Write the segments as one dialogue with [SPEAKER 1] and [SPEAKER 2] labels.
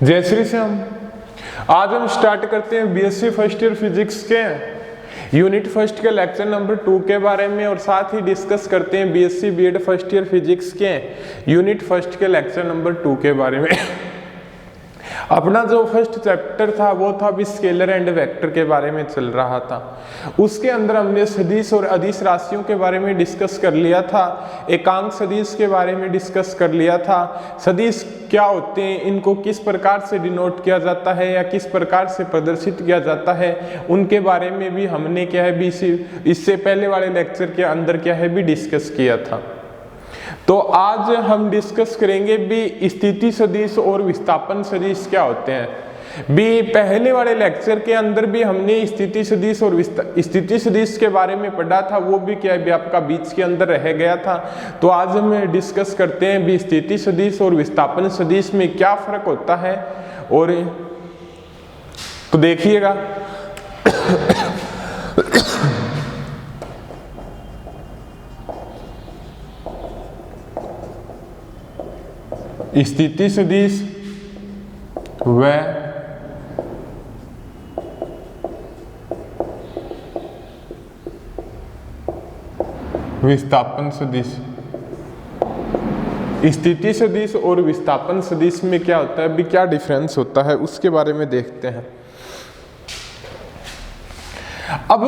[SPEAKER 1] जय श्री श्याम। आज हम स्टार्ट करते हैं बीएससी फर्स्ट ईयर फिजिक्स के यूनिट फर्स्ट के लेक्चर नंबर 2 के बारे में और साथ ही डिस्कस करते हैं BSc BEd first year physics के यूनिट फर्स्ट के लेक्चर नंबर 2 के बारे में। अपना जो फर्स्ट चैप्टर था वो था भी स्केलर एंड वेक्टर के बारे में चल रहा था। उसके अंदर हमने सदिश और अदिश राशियों के बारे में डिस्कस कर लिया था, एकांक सदिश के बारे में डिस्कस कर लिया था। सदिश क्या होते हैं, इनको किस प्रकार से डिनोट किया जाता है या किस प्रकार से प्रदर्शित किया जाता है, उनके बारे में भी हमने क्या है भी इससे पहले वाले लेक्चर के अंदर क्या है भी डिस्कस किया था। तो आज हम डिस्कस करेंगे भी स्थिति सदिश और विस्थापन सदिश क्या होते हैं। भी पहले वाले लेक्चर के अंदर भी हमने स्थिति सदिश और स्थिति सदिश के बारे में पढ़ा था, वो भी क्या है भी आपका बीच के अंदर रह गया था। तो आज हम डिस्कस करते हैं भी स्थिति सदिश और विस्थापन सदिश में क्या फर्क होता है। और तो देखिएगा स्थिति सदिश व विस्थापन सदिश। स्थिति सदिश और विस्थापन सदिश में क्या होता है, भी क्या डिफरेंस होता है, उसके बारे में देखते हैं। अब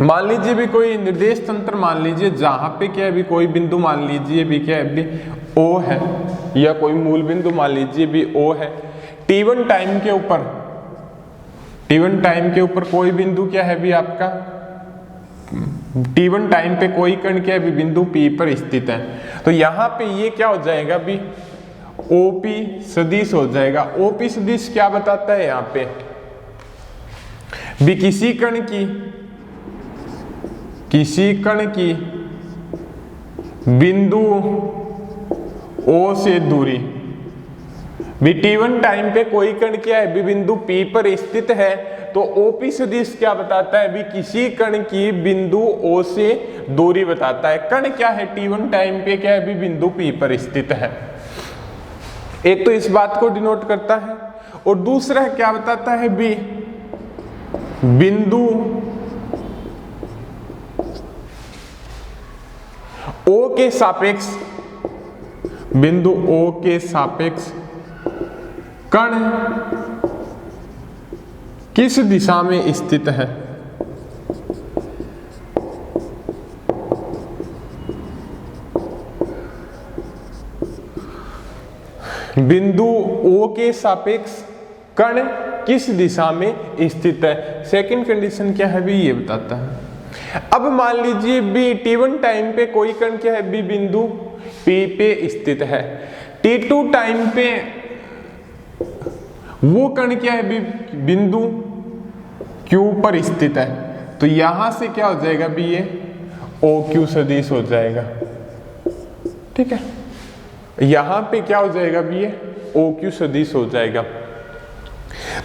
[SPEAKER 1] मान लीजिए भी कोई निर्देश तंत्र मान लीजिए जहां पे क्या है भी कोई बिंदु मान लीजिए भी क्या है भी O है, या कोई मूल बिंदु मान लीजिए भी O है। T1 टाइम के ऊपर कोई बिंदु क्या है भी आपका T1 टाइम पे कोई कण क्या है भी बिंदु P पर स्थित है। तो यहाँ पे ये क्या हो जाएगा भी OP सदिश हो जाएगा। OP सदिश क्या बताता है, यहाँ पे भी किसी कण की बिंदु O से दूरी। भी T1 टाइम पे कोई कण क्या है भी बिंदु P पर स्थित है, तो OP सदिश क्या बताता है भी किसी कण की बिंदु O से दूरी बताता है। कण क्या है T1 टाइम पे क्या है भी बिंदु P पर स्थित है। एक तो इस बात को डिनोट करता है, और दूसरा क्या बताता है भी बिंदु O के सापेक्ष कण किस दिशा में स्थित है। बिंदु O के सापेक्ष कण किस दिशा में स्थित है। सेकंड कंडीशन क्या है भी ये बताता है। अब मान लीजिए भी T1 टाइम पे कोई कण क्या है भी बिंदु P पे स्थित है। T2 टाइम पे वो कण क्या है भी बिंदु Q पर स्थित है। तो यहां से क्या हो जाएगा भी ये OQ सदिश हो जाएगा। ठीक है, यहां पे क्या हो जाएगा भी ये OQ सदिश हो जाएगा।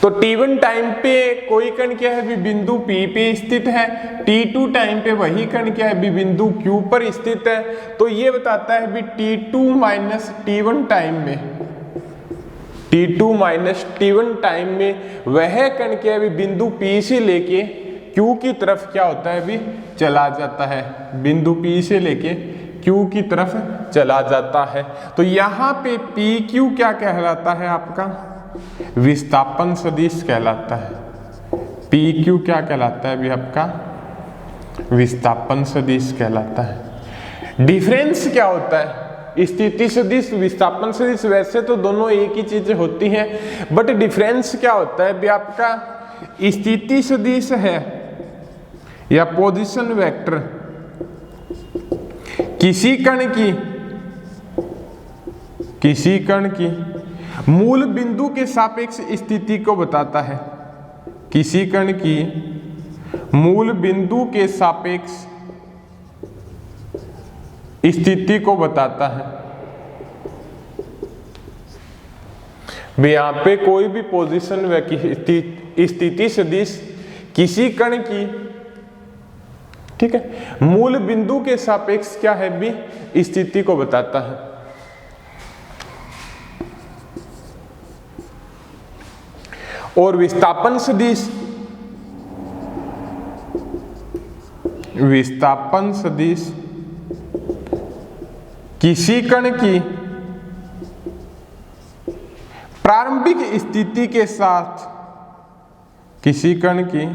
[SPEAKER 1] तो T1 टाइम पे कोई कण क्या है भी बिंदु P पे स्थित है, T2 टाइम पे वही कण क्या है भी बिंदु Q पर स्थित है। तो ये बताता है भी T2 माइनस T1 टाइम में वह कण क्या है भी बिंदु P से लेके Q की तरफ क्या होता है भी चला जाता है। बिंदु P से लेके Q की तरफ चला जाता है। तो यहाँ पे PQ क्या कहलाता है, आपका विस्थापन सदिश कहलाता है। PQ क्या कहलाता है भी आपका विस्थापन सदिश कहलाता है। डिफरेंस क्या होता है स्थिति सदिश विस्थापन सदिश, वैसे तो दोनों एक ही चीजें होती हैं, बट डिफरेंस क्या होता है भी आपका स्थिति सदिश है या पोजीशन वेक्टर किसी कण की मूल बिंदु के सापेक्ष स्थिति को बताता है। किसी कण की मूल बिंदु के सापेक्ष स्थिति को बताता है। यहाँ पे कोई भी पोजीशन स्थिति सदिश किसी कण की ठीक है। मूल बिंदु के सापेक्ष क्या है भी स्थिति को बताता है। और विस्थापन सदिश, विस्थापन सदिश किसी कण की प्रारंभिक स्थिति के साथ, किसी कण की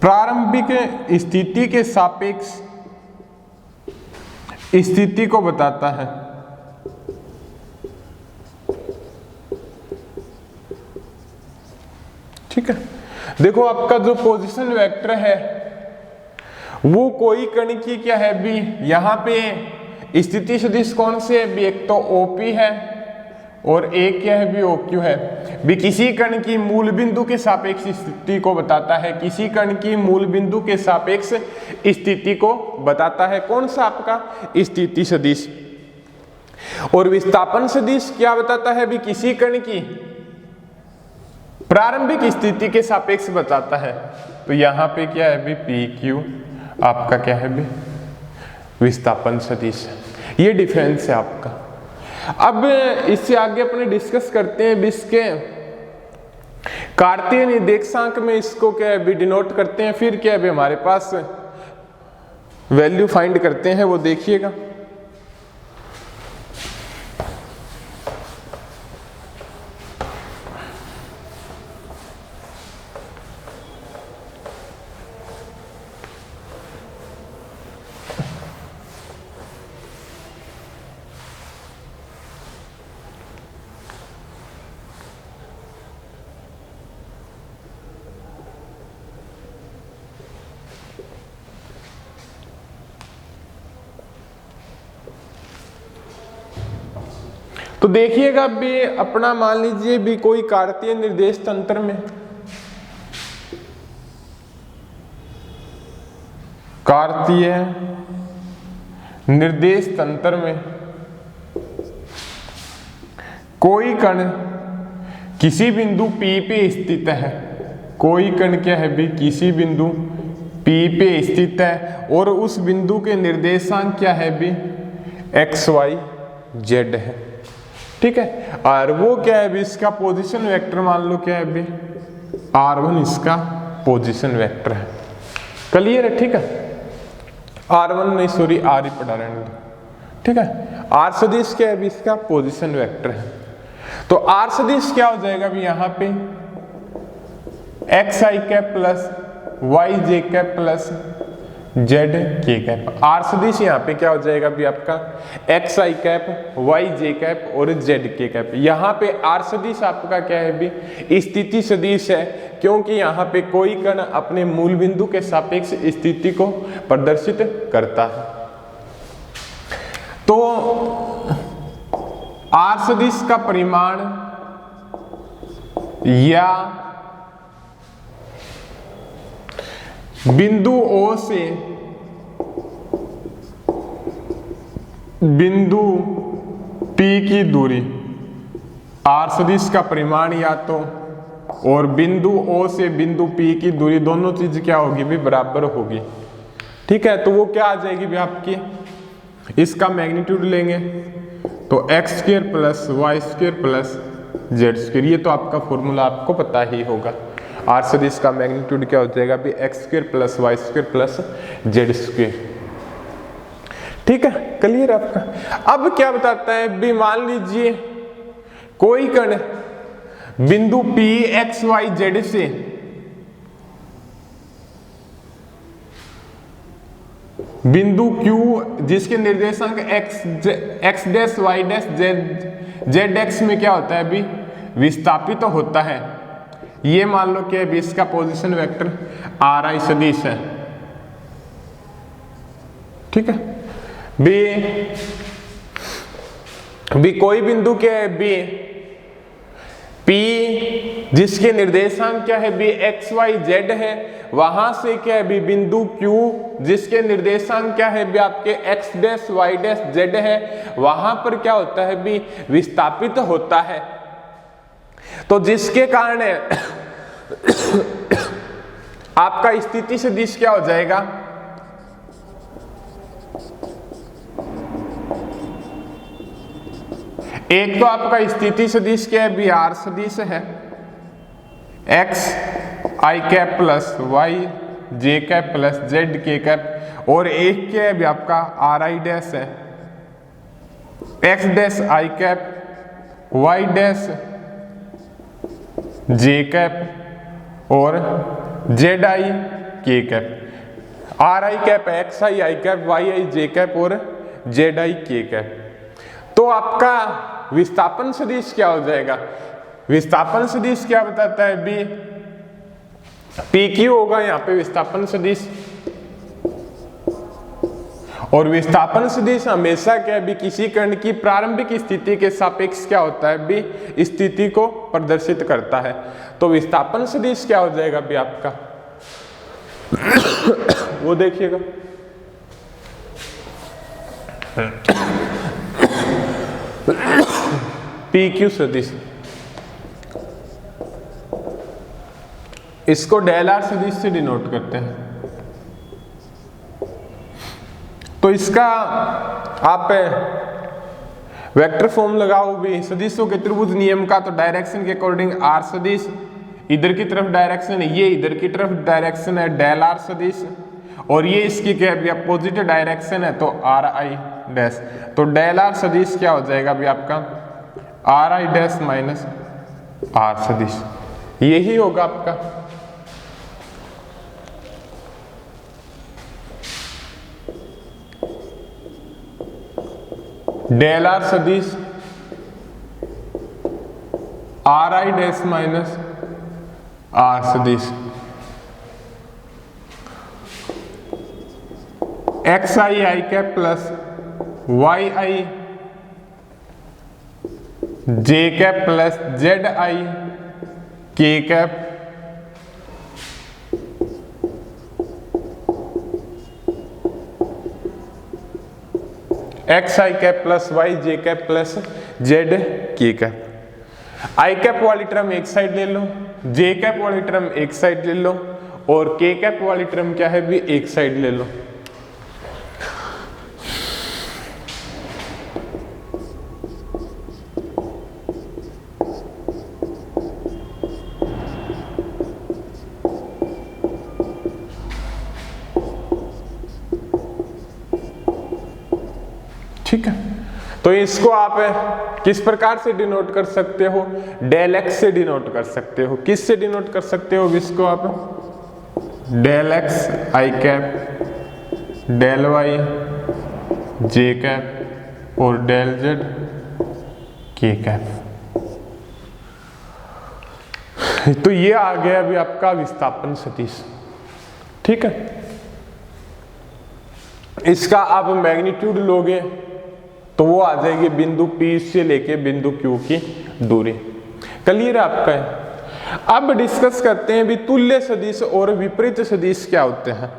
[SPEAKER 1] प्रारंभिक स्थिति के सापेक्ष स्थिति को बताता है। ठीक है, देखो आपका जो पोजीशन वेक्टर है वो कोई कण की क्या है भी, यहां पे स्थिति सदिश कौन से है भी, एक तो ओपी है और एक क्या है भी ओक्यू है भी। किसी कण की मूल बिंदु के सापेक्ष स्थिति को बताता है, किसी कण की मूल बिंदु के सापेक्ष स्थिति को बताता है कौन सा आपका स्थिति सदिश। और विस्थापन सदिश क्या बताता है भी, किसी कण की प्रारंभिक स्थिति के सापेक्ष बताता है। तो यहां पे क्या है भी पी क्यू आपका क्या है भी विस्थापन सदिश। ये डिफरेंस है आपका। अब इससे आगे अपने डिस्कस करते हैं इसके कार्तीय निर्देशांक में इसको क्या है भी डिनोट करते हैं, फिर क्या है हमारे पास वैल्यू फाइंड करते हैं, वो देखिएगा। तो देखिएगा भी अपना मान लीजिए भी कोई कार्तीय निर्देश तंत्र में, कार्तीय निर्देश तंत्र में कोई कण किसी बिंदु P पे स्थित है, कोई कण क्या है भी किसी बिंदु P पे स्थित है और उस बिंदु के निर्देशांक क्या है भी x y z है। ठीक है, और वो क्या है भी इसका पोजीशन वेक्टर मान लो क्या है भी r1 इसका पोजीशन वेक्टर है। क्लियर है? ठीक है, r1 नहीं सॉरी r ही पढ़ा रहने दो। ठीक है, r सदिश क्या है भी इसका पोजीशन वेक्टर है। तो r सदिश क्या हो जाएगा भी यहाँ पे x i cap plus y j cap plus z k cap. r सदिश यहाँ पे क्या हो जाएगा भी आपका x i cap y j cap और z k कैप। यहाँ पे r सदिश आपका क्या है भी स्थिति सदिश है, क्योंकि यहाँ पे कोई कण अपने मूल बिंदु के सापेक्ष स्थिति को प्रदर्शित करता है। तो r सदिश का परिमाण या बिंदु O से बिंदु P की दूरी, r सदिश का परिमाण या तो और बिंदु O से बिंदु P की दूरी दोनों चीज क्या होगी भी बराबर होगी। ठीक है, तो वो क्या आ जाएगी भी आपकी, इसका मैग्नीट्यूड लेंगे तो X square plus Y square plus Z square. ये तो आपका फॉर्मूला आपको पता ही होगा। आर सदिश का मैग्नीट्यूड क्या हो जाएगा भी X square plus Y square plus Z square. ठीक है, क्लियर आपका। अब क्या बताता है भी, मान लीजिए कोई कण बिंदु P x y z से बिंदु Q जिसके निर्देशांक x dash y dash z x में क्या होता है भी विस्थापित तो होता है। ये मान लो कि अभी इसका पोजीशन वेक्टर r i सदिश है। ठीक है, बी कोई बिंदु क्या है बी P जिसके निर्देशांक क्या है भी x y z है, वहां से क्या है भी बिंदु Q जिसके निर्देशांक क्या है भी आपके x dash y dash z है, वहां पर क्या होता है भी विस्थापित होता है। तो जिसके कारण आपका स्थिति सदिश क्या हो जाएगा, एक तो आपका स्थिति सदिश क्या है भी r सदिश है X I cap plus Y J cap plus Z K cap, और एक क्या है भी आपका आर आई डैश है, X dash I cap Y dash J cap और Z I K cap. R I cap X I cap Y I J cap और Z I K cap. तो आपका विस्थापन सदिश क्या हो जाएगा? विस्थापन सदिश क्या बताता है बी? पी क्यू होगा यहाँ पे विस्थापन सदिश, और विस्थापन सदिश हमेशा क्या है भी किसी कण की प्रारंभिक स्थिति के सापेक्ष क्या होता है भी स्थिति को प्रदर्शित करता है। तो विस्थापन सदिश क्या हो जाएगा भी आपका वो देखिएगा, पी क्यू सदिश, इसको डेल आर सदिश से डिनोट करते हैं। तो इसका आप वेक्टर फॉर्म लगाओ भी सदिशों के त्रिभुज नियम का, तो डायरेक्शन के अकॉर्डिंग आर सदिश, इधर की तरफ डायरेक्शन है, ये इधर की तरफ डायरेक्शन है डेल आर सदिश, और ये इसकी क्या है अपोजिट डायरेक्शन है तो आर आई डैश। तो डेल आर सदिश क्या हो जाएगा भी आपका R I dash minus R सदिश, यही होगा आपका। डेल आर सदिश R I dash minus R सदिश, X I cap plus Y I J cap plus Z I K cap, X I cap plus Y J cap plus Z K cap. I cap वाली term एक side ले लो, J cap वाली term एक side ले लो, और के cap वाली टर्म क्या है भी एक साइड ले लो। ठीक है, तो इसको आप किस प्रकार से डिनोट कर सकते हो? डेल एक्स से डिनोट कर सकते हो। किस से डिनोट कर सकते हो इसको आप? Del x I cap del Y J cap और डेल जेड के कैप। तो ये आ गया अभी आपका विस्थापन सदिश। ठीक है, इसका आप मैग्नीट्यूड लोगे तो वो आ जाएगी बिंदु P से लेके बिंदु Q की दूरी। क्लियर है आपका? अब डिस्कस करते हैं भी तुल्य सदिश और विपरीत सदिश क्या होते हैं।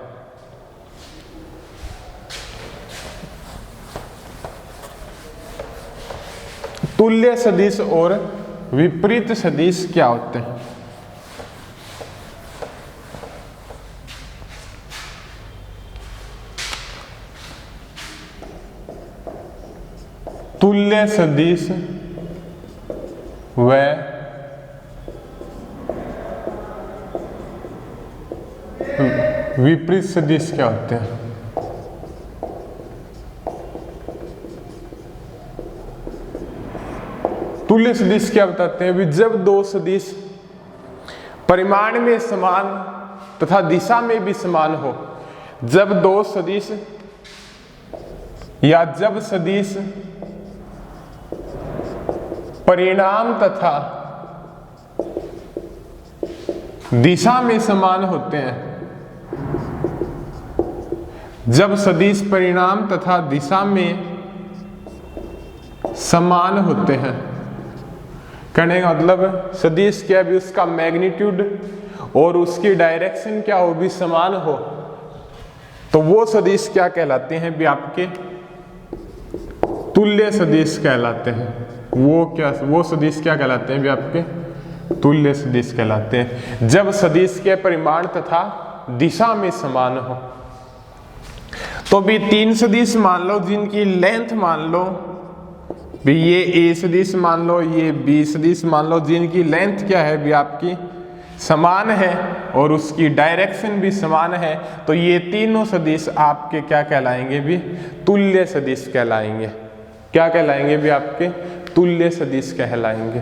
[SPEAKER 1] तुल्य सदिश और विपरीत सदिश क्या होते हैं? तुल्य सदिश व विपरीत सदिश क्या होते हैं? तुल्य सदिश क्या बताते हैं? जब दो सदिश परिमाण में समान तथा दिशा में भी समान हो, जब दो सदिश या जब सदिश परिणाम तथा दिशा में समान होते हैं, जब सदिश परिणाम तथा दिशा में समान होते हैं, कहने का मतलब सदिश क्या भी उसका मैग्नीट्यूड और उसकी डायरेक्शन क्या हो भी समान हो, तो वो सदिश क्या कहलाते हैं भी आपके तुल्य सदिश कहलाते हैं। वो सदिश क्या कहलाते हैं भी आपके तुल्य सदिश कहलाते हैं, जब सदिश के परिमाण तथा दिशा में समान हो। तो भी तीन सदिश मान लो जिनकी लेंथ मान लो भी, ये ए सदिश मान लो, ये बी सदिश मान लो, जिनकी लेंथ क्या है भी आपकी समान है और उसकी डायरेक्शन भी समान है, तो ये तीनों सदिश आपके क्या कहलाएंगे भी? तुल्य सदिश कहलाएंगे। क्या कहलाएंगे भी? आपके तुल्य सदिश कहलाएंगे।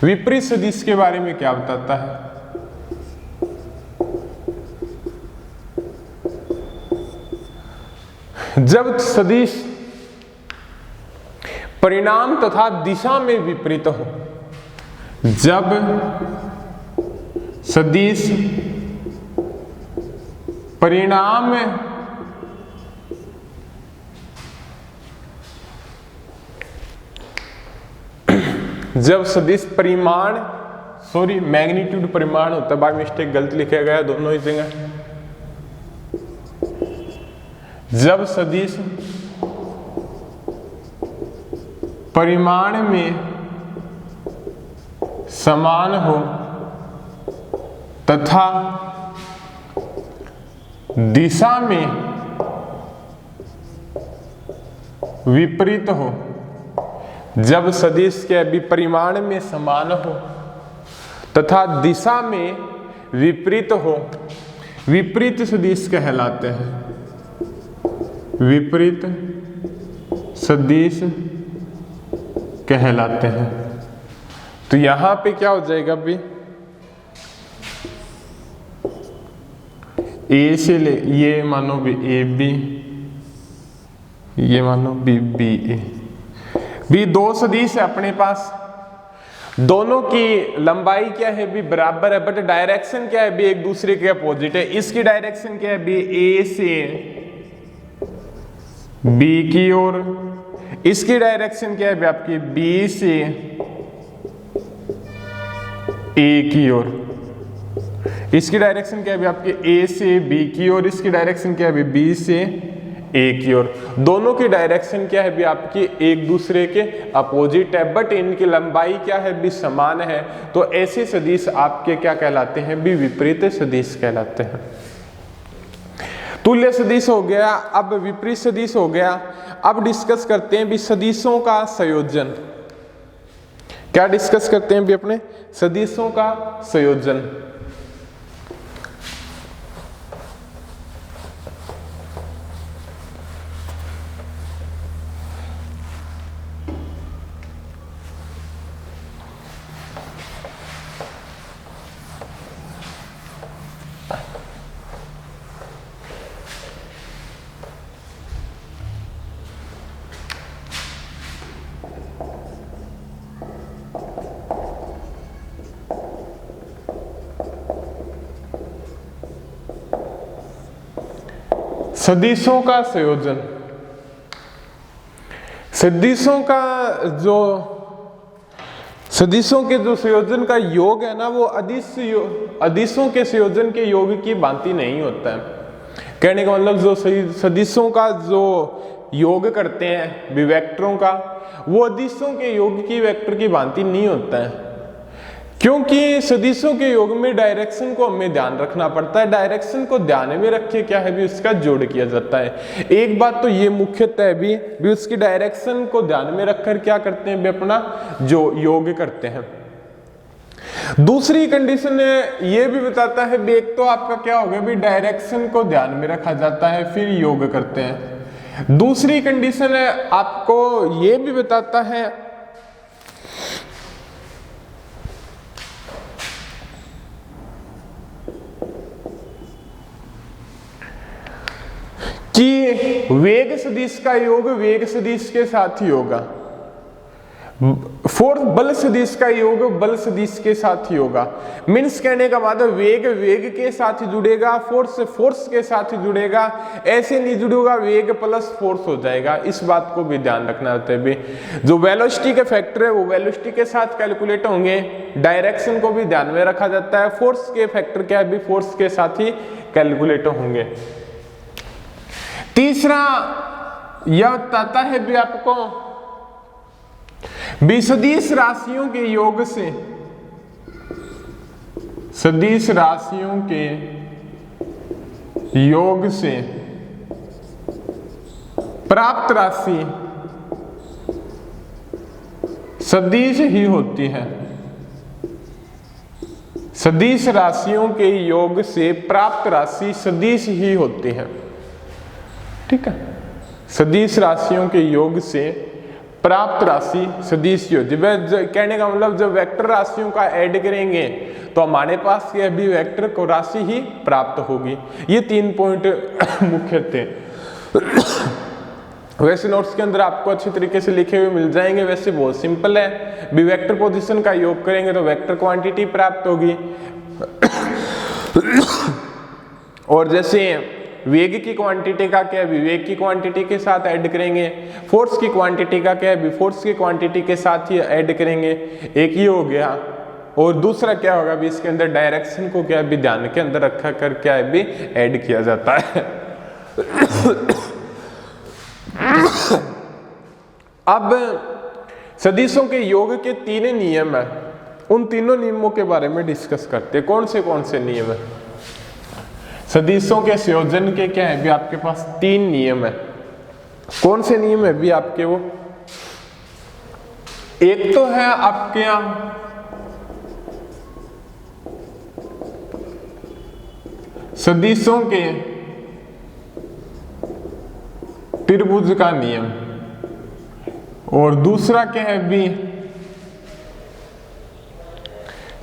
[SPEAKER 1] विपरीत सदिश के बारे में क्या बताता है? जब सदिश परिणाम तथा दिशा में विपरीत हो, जब सदिश परिणाम जब सदिश परिमाण मैग्नीट्यूड परिमाण होता है, बाय मिस्टेक गलत लिखा गया दोनों ही जगह। जब सदिश परिमाण में समान हो तथा दिशा में विपरीत हो, जब सदिश के अभी परिमाण में समान हो तथा दिशा में विपरीत हो, विपरीत सदिश कहलाते हैं। विपरीत सदिश कहलाते हैं। तो यहां पे क्या हो जाएगा भी? ए से ले, ये मानो भी ए बी, ये मानो बी बी ए। भी दो सदिश है अपने पास, दोनों की लंबाई क्या है भी? बराबर है, बट डायरेक्शन क्या है भी? एक दूसरे के अपोजिट है। इसकी डायरेक्शन क्या है भी? ए से बी की ओर। इसकी डायरेक्शन क्या है भी? आपकी बी से ए की ओर। इसकी डायरेक्शन क्या है भी? आपके ए से बी की ओर। इसकी डायरेक्शन क्या है भी? बी से ए की ओर। दोनों की डायरेक्शन क्या है भी? आपकी एक दूसरे के अपोजिट है, बट इनकी लंबाई क्या है भी? समान है। तो ऐसे सदिश आपके क्या कहलाते हैं भी? विपरीत सदिश कहलाते हैं। तुल्य सदिश हो गया, अब विपरीत सदिश हो गया। अब डिस्कस करते हैं भी सदिशों का संयोजन। क्या डिस्कस करते हैं भी? अपने सदिशों का संयोजन। सदिशों का संयोजन। सदिशों के जो संयोजन का योग है ना, वो अदिशों के संयोजन के योग की भांति नहीं होता है। कहने का मतलब जो सदिशों का जो योग करते हैं विवेक्टरों का, वो अदिशों के योग की वेक्टर की भांति नहीं होता है, क्योंकि सदिशों के योग में डायरेक्शन को हमें ध्यान रखना पड़ता है। डायरेक्शन को ध्यान में रखे क्या है भी? उसका जोड़ किया जाता है। एक बात तो ये मुख्यतः है भी उसकी डायरेक्शन को ध्यान में रखकर क्या करते हैं भी? अपना जो योग करते हैं। दूसरी कंडीशन ये भी बताता है भी, एक तो आपका क्या हो गया भी? डायरेक्शन को ध्यान में रखा जाता है फिर योग करते हैं। दूसरी कंडीशन है आपको ये भी बताता है कि वेग सदिश का योग वेग सदिश के साथ ही होगा, फोर्स बल सदिश का योग बल सदिश के साथ ही होगा। मीन्स कहने का मतलब वेग वेग के साथ ही जुड़ेगा, फोर्स फोर्स के साथ ही जुड़ेगा, ऐसे नहीं जुड़ेगा वेग प्लस फोर्स हो जाएगा। इस बात को भी ध्यान रखना होता है भी। जो वेलोसिटी के फैक्टर है वो वेलोसिटी के साथ कैलकुलेट होंगे, डायरेक्शन को भी ध्यान में रखा जाता है, फोर्स के फैक्टर क्या है भी? फोर्स के साथ ही कैलकुलेट होंगे। तीसरा यह बताता है भी आपको सदिश राशियों के योग से, सदिश राशियों के योग से प्राप्त राशि सदिश ही होती है, सदिश राशियों के योग से प्राप्त राशि सदिश ही होती है। ठीक है, सदिश राशियों के योग से प्राप्त राशि सदिश ही होती है। कहने का मतलब जब वेक्टर राशियों का ऐड करेंगे तो हमारे पास ये भी वेक्टर को राशि ही प्राप्त होगी। ये 3 पॉइंट मुख्य थे। वैसे नोट्स के अंदर आपको अच्छी तरीके से लिखे हुए मिल जाएंगे। वैसे बहुत सिंपल है, भी वेक्टर पोजीशन का योग करेंगे तो वेक्टर क्वांटिटी प्राप्त होगी। और जैसे वेग की क्वांटिटी का क्या है, वेग की क्वांटिटी के साथ ऐड करेंगे। फोर्स की क्वांटिटी का क्या है, फोर्स की क्वांटिटी के साथ ही ऐड करेंगे। एक ही हो गया। और दूसरा क्या होगा भी, इसके अंदर डायरेक्शन को क्या भी ध्यान के अंदर रखा कर क्या है भी ऐड किया जाता है। अब सदिशों के योग के 3 नियम है, उन तीनों नियमों के बारे में डिस्कस करते हैं। कौन से नियम है? सदिशों के संयोजन के क्या है भी आपके पास 3 नियम है। कौन से नियम है भी आपके वो? एक तो है आपके यहां सदिशों के त्रिभुज का नियम, और दूसरा क्या है भी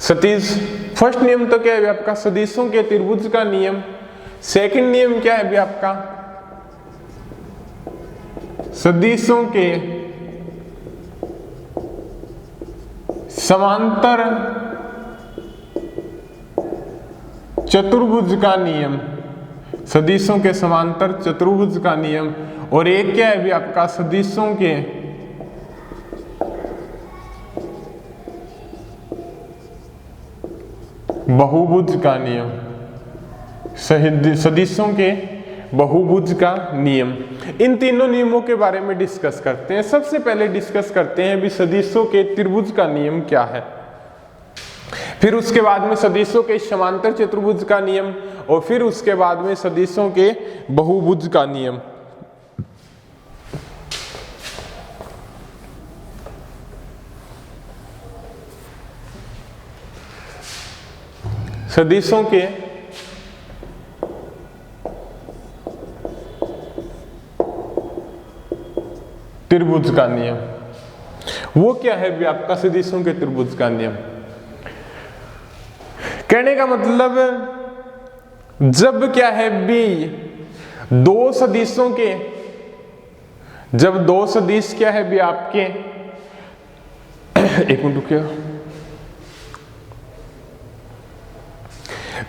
[SPEAKER 1] सदिश। फर्स्ट नियम तो क्या है भी आपका सदिशों के त्रिभुज का नियम। सेकंड नियम क्या है भी आपका सदिशों के समांतर चतुर्भुज का नियम, सदिशों के समांतर चतुर्भुज का नियम। और एक क्या है भी आपका सदिशों के बहुभुज का नियम, सदिशों के बहुभुज का नियम। इन तीनों नियमों के बारे में डिस्कस करते हैं। सबसे पहले डिस्कस करते हैं भी सदिशों के त्रिभुज का नियम क्या है, फिर उसके बाद में सदिशों के समांतर चतुर्भुज का नियम, और फिर उसके बाद में सदिशों के बहुभुज का नियम। सदिशों के त्रिभुज का नियम वो क्या है भी आपका सदिशों के त्रिभुज का नियम। कहने का मतलब जब क्या है भी दो सदिशों के, जब दो सदिश क्या है भी आपके एक मिनट रुकिए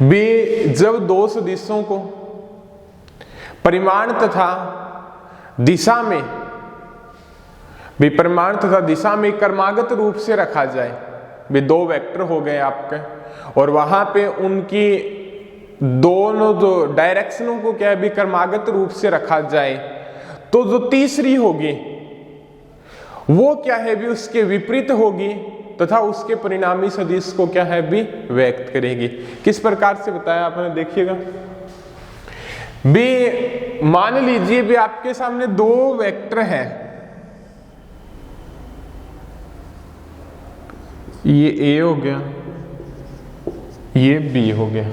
[SPEAKER 1] भी, जब दो सदिशों को परिमाण तथा दिशा में भी, परिमाण तथा दिशा में क्रमागत रूप से रखा जाए भी, दो वेक्टर हो गए आपके, और वहां पे उनकी दोनों जो डायरेक्शनों को क्या है भी क्रमागत रूप से रखा जाए, तो जो तीसरी होगी वो क्या है भी उसके विपरीत होगी तथा उसके परिणामी सदिश को क्या है भी व्यक्त करेगी। किस प्रकार से बताया आपने, देखिएगा भी मान लीजिए भी आपके सामने दो वेक्टर है, ये ए हो गया, ये बी हो गया।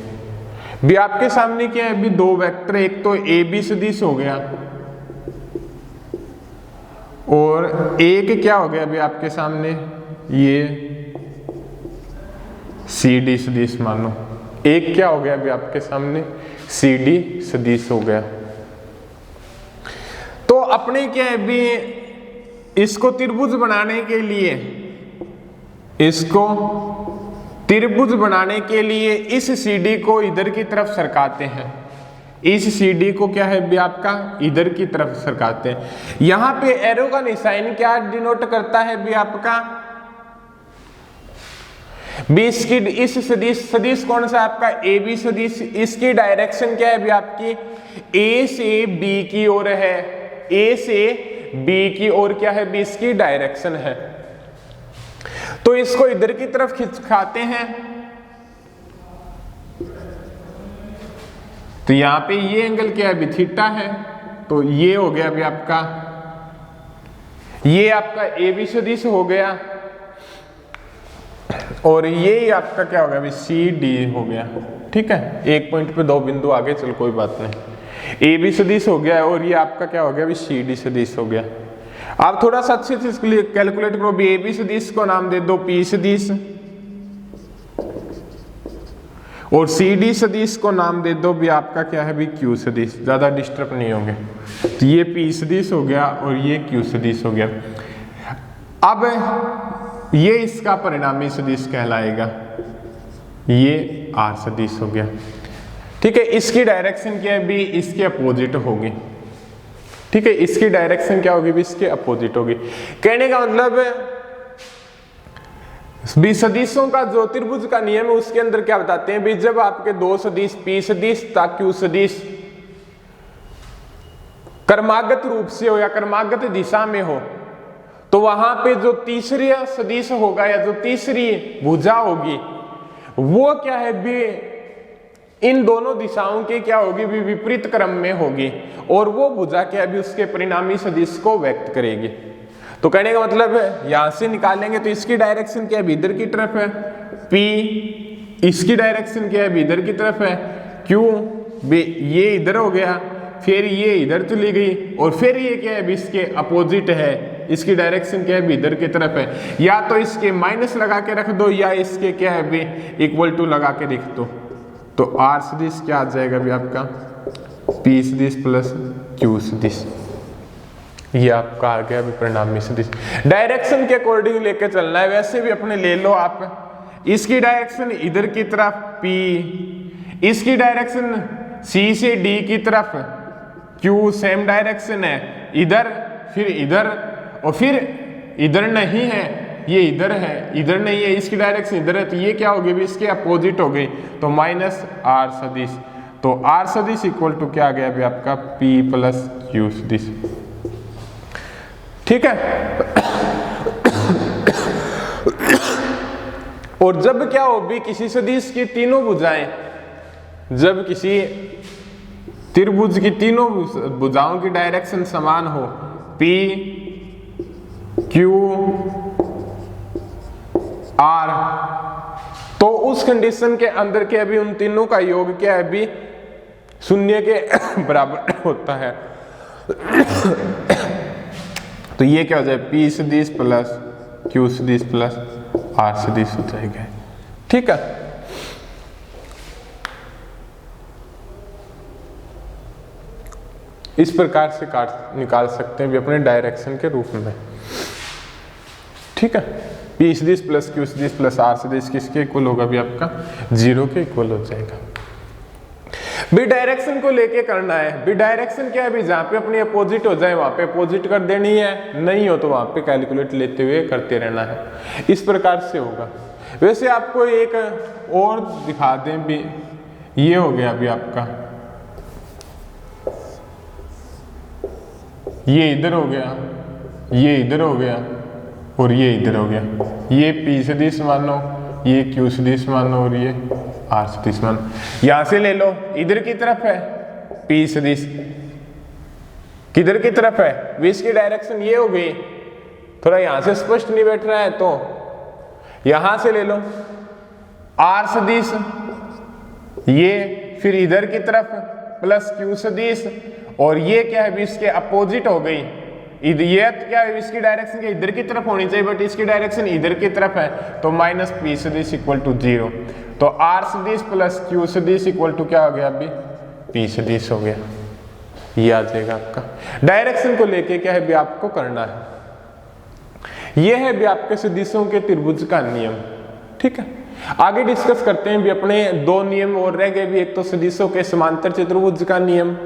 [SPEAKER 1] भी आपके सामने क्या है भी दो वेक्टर, एक तो ए बी सदिश हो गया और एक क्या हो गया अभी आपके सामने ये सी डी सदिश मानो, एक क्या हो गया अभी आपके सामने सी डी सदिश हो गया। तो अपने क्या है भी इसको त्रिभुज बनाने के लिए, इसको त्रिभुज बनाने के लिए इस सी डी को इधर की तरफ सरकाते हैं, इस सी डी को क्या है भी आपका इधर की तरफ सरकाते हैं। यहां पे एरो का निशान क्या डिनोट करता है भी आपका बी, इसकी इस सदिश कौन सा आपका ए बी सदिश, इसकी डायरेक्शन क्या है भी आपकी ए से बी की ओर है, ए से बी की ओर क्या है भी इसकी डायरेक्शन है। तो इसको इधर की तरफ खिंचाते हैं, तो यहां पे ये एंगल क्या है भी थीटा है, तो ये हो गया अभी आपका, ये आपका ए बी सदिश हो गया। और ये आपका क्या हो गया अभी सी डी हो गया। ठीक है, एक पॉइंट पे दो बिंदु आगे, चल कोई बात नहीं। ए बी सदिश हो गया और ये आपका क्या हो गया अभी सी डी सदिश हो गया। आप थोड़ा सा अच्छे से इसके लिए कैलकुलेट करो भी। ए बी सदिश को नाम दे दो पी सदिश और सी डी सदिश को नाम दे दो भी आपका क्या है भी क्यू सदिश, ज्यादा डिस्टर्ब नहीं होंगे। तो ये पी सदिश हो गया और ये क्यू सदिश हो गया। अब ये इसका परिणामी सदिश कहलाएगा, ये आर सदिश हो गया। ठीक है, इसकी डायरेक्शन क्या है भी इसके अपोजिट होगी। ठीक है, इसकी डायरेक्शन क्या होगी भी इसके अपोजिट होगी। कहने का मतलब भी सदिशों का जो त्रिभुज का नियम है उसके अंदर क्या बताते हैं भी जब आपके दो सदिश पी सदिश तथा क्यू सदिश क्रमागत रूप से हो या क्रमागत दिशा में हो तो वहां पे जो तीसरी सदिश होगा या जो तीसरी भुजा होगी वो क्या है भी इन दोनों दिशाओं के क्या होगी भी विपरीत क्रम में होगी और वो भुजा क्या है भी उसके परिणामी सदिश को व्यक्त करेगी। तो कहने का मतलब है यहां से निकालेंगे तो इसकी डायरेक्शन क्या है इधर की तरफ है P, इसकी डायरेक्शन क्या है इधर की तरफ है Q, ये इधर हो गया, फिर ये इधर चली गई और फिर ये क्या है इसके अपोजिट है, इसकी डायरेक्शन क्या है इधर की तरफ है। या तो इसके माइनस लगा के रख दो या इसके क्या है भी इक्वल टू लगा के लिख दो। तो R सदिश क्या आ जाएगा भी आपका P सदिश प्लस Q सदिश, ये आपका आ गया परिणामी सदिश। डायरेक्शन के अकॉर्डिंग लेके चलना है, वैसे भी अपने ले लो आप। इसकी डायरेक्शन इधर की तरफ P, इसकी डायरेक्शन C से D की तरफ Q, सेम डायरेक्शन है इधर, फिर इधर और फिर इधर नहीं है, ये इधर है, इधर नहीं है, इसकी डायरेक्शन इधर है तो ये क्या होगी भी इसके अपोजिट हो गई तो माइनस R सदिश। तो R सदिश इक्वल टू क्या आ गया भी आपका P प्लस Q सदिश। ठीक है, और जब क्या हो भी किसी सदिश की तीनों भुजाएं, जब किसी त्रिभुज की तीनों भुजाओं की डायरेक्शन समान हो P, Q, R, तो उस कंडीशन के अंदर क्या है भी उन तीनों का योग क्या है भी शून्य के बराबर होता है। तो ये क्या हो जाए P सदिश प्लस Q सदिश प्लस R सदिश हो जाएगा। ठीक है, इस प्रकार से निकाल सकते हैं भी अपने डायरेक्शन के रूप में। ठीक है, P सदिश प्लस Q सदिश प्लस R सदिश किसके इक्वल होगा भी आपका 0 के इक्वल हो जाएगा। भी डायरेक्शन को लेके करना है, भी डायरेक्शन क्या है भी जहां पे अपनी अपोजिट हो जाए वहां पे अपोजिट कर देनी है, नहीं हो तो वहां पे कैलकुलेट लेते हुए करते रहना है। इस प्रकार से होगा। वैसे आपको एक और दिखा दें भी, ये हो गया अभी आपका, ये इधर हो गया, ये इधर हो गया और ये इधर हो गया। ये P सदिश मानो, ये Q सदिश मानो और ये R सदिश मानो। यहां से ले लो, इधर की तरफ है P सदिश, किधर की तरफ है भी इसकी डायरेक्शन ये हो गई। थोड़ा यहां से स्पष्ट नहीं बैठ रहा है तो यहां से ले लो R सदिश, ये फिर इधर की तरफ प्लस Q सदिश और ये क्या है भी इसके अपोजिट हो गई। ये क्या है इसकी डायरेक्शन क्या इधर की तरफ होनी चाहिए बट इसकी डायरेक्शन इधर की तरफ है तो माइनस P सदिश इक्वल टू 0। तो R सदिश प्लस Q सदिश इक्वल टू क्या हो गया अभी P सदिश हो गया। ये आ जाएगा आपका। डायरेक्शन को लेके क्या है भी आपको करना है, ये है भी आपके सदिशों के त्रिभुज का नियम। ठीक है, आगे डिस्कस करते हैं भी अपने दो नियम और रह गए भी, एक तो सदिशों के समांतर चतुर्भुज का नियम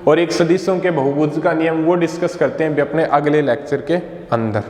[SPEAKER 1] और एक सदिशों के बहुभुज का नियम। वो डिस्कस करते हैं भी अपने अगले लेक्चर के अंदर।